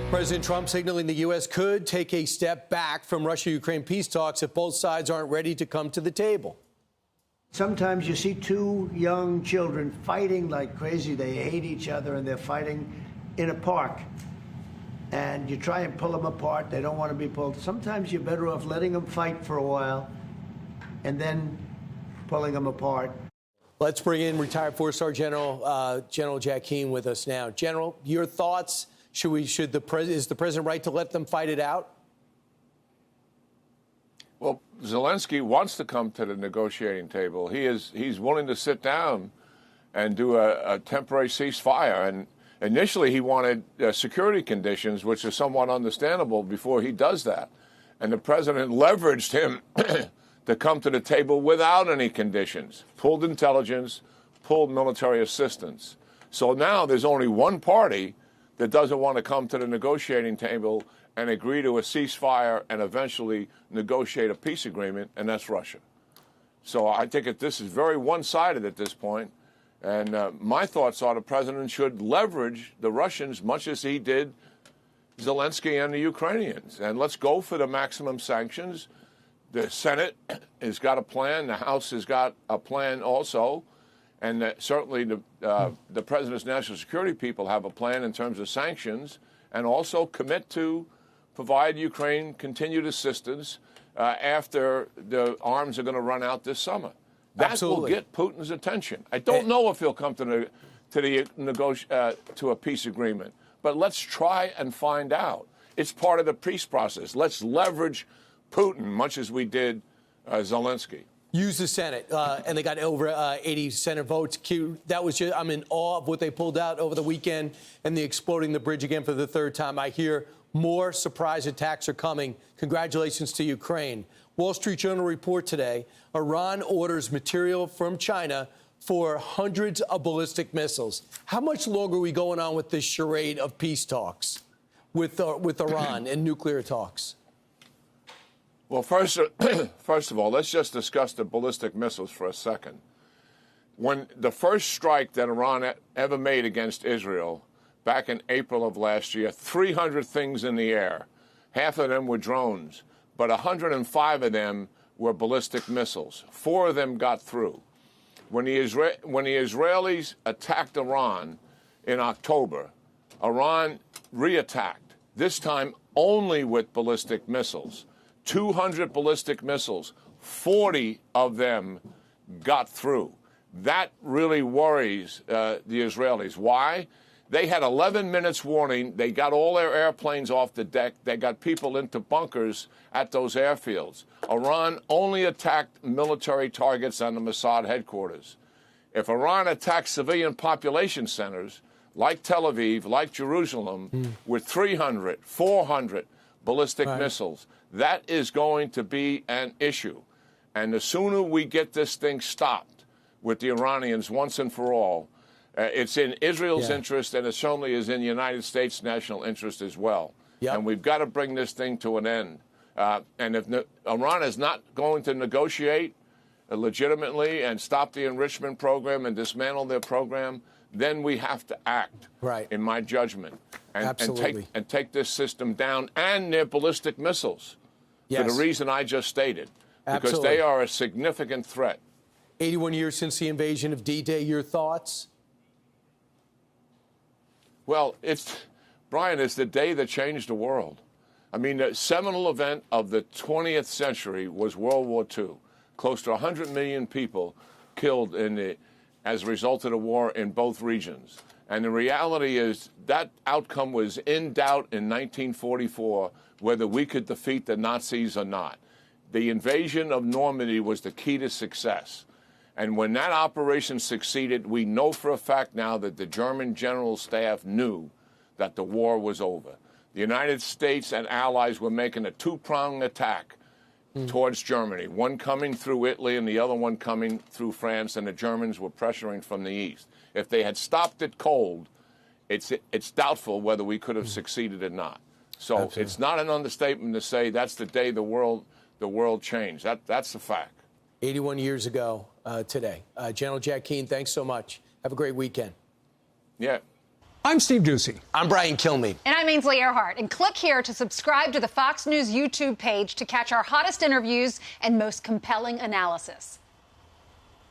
President Trump signaling the U.S. could take a step back from Russia-Ukraine peace talks if both sides aren't ready to come to the table. Sometimes you see two young children fighting like crazy. They hate each other and they're fighting in a park. And you try and pull them apart. They don't want to be pulled. Sometimes you're better off letting them fight for a while and then pulling them apart. Let's bring in retired four-star General General Jack Keane with us now. General, your thoughts? Is the president right to let them fight it out? Well, Zelensky wants to come to the negotiating table. He's willing to sit down and do a temporary ceasefire. And initially, he wanted security conditions, which is somewhat understandable before he does that. And the president leveraged him to come to the table without any conditions, pulled intelligence, pulled military assistance. So now there's only one party that doesn't want to come to the negotiating table and agree to a ceasefire and eventually negotiate a peace agreement, and that's Russia. So I think this is very one-sided at this point. And my thoughts are the president should leverage the Russians much as he did Zelensky and the Ukrainians. And let's go for the maximum sanctions. The Senate has got a plan. The House has got a plan also. And certainly the president's national security people have a plan in terms of sanctions and also commit to provide Ukraine continued assistance after the arms are going to run out this summer. That Absolutely. will get Putin's attention. I don't know if he'll come to a peace agreement, but let's try and find out. It's part of the peace process. Let's leverage Putin, much as we did Zelensky. Use the Senate, and they got over 80 Senate votes. That was just, I'm in awe of what they pulled out over the weekend and the exploding the bridge again for the third time. I hear more surprise attacks are coming. Congratulations to Ukraine. Wall Street Journal report today, Iran orders material from China for hundreds of ballistic missiles. How much longer are we going on with this charade of peace talks with Iran and nuclear talks? Well, first of all, let's just discuss the ballistic missiles for a second. When the first strike that Iran ever made against Israel back in April of last year, 300 things in the air. Half of them were drones, but 105 of them were ballistic missiles. 4 of them got through. When the Israelis attacked Iran in October, Iran reattacked, this time only with ballistic missiles. 200 ballistic missiles, 40 of them got through. That really worries the Israelis. Why? They had 11 minutes warning. They got all their airplanes off the deck. They got people into bunkers at those airfields. Iran only attacked military targets on the Mossad headquarters. If Iran attacks civilian population centers like Tel Aviv, like Jerusalem, with 300, 400 ballistic missiles, that is going to be an issue. And the sooner we get this thing stopped with the Iranians once and for all, it's in Israel's interest, and it certainly is in the United States' national interest as well. And we've got to bring this thing to an end. And if Iran is not going to negotiate legitimately and stop the enrichment program and dismantle their program, then we have to act, in my judgment, and take this system down and their ballistic missiles for the reason I just stated, because they are a significant threat. 81 years since the invasion of D-Day, your thoughts? Well, Brian, it's the day that changed the world. I mean, the seminal event of the 20th century was World War II. Close to 100 million people killed as a result of the war in both regions. And the reality is that outcome was in doubt in 1944, whether we could defeat the Nazis or not. The invasion of Normandy was the key to success. And when that operation succeeded, we know for a fact now that the German general staff knew that the war was over. The United States and allies were making a two-pronged attack towards Germany, one coming through Italy and the other one coming through France, and the Germans were pressuring from the east. If they had stopped it cold, it's doubtful whether we could have succeeded or not. So it's not an understatement to say that's the day the world changed. That's the fact. 81 years ago today. General Jack Keane, thanks so much. Have a great weekend. Yeah. I'm Steve Doocy. I'm Brian Kilmeade. And I'm Ainsley Earhart. And click here to subscribe to the Fox News YouTube page to catch our hottest interviews and most compelling analysis.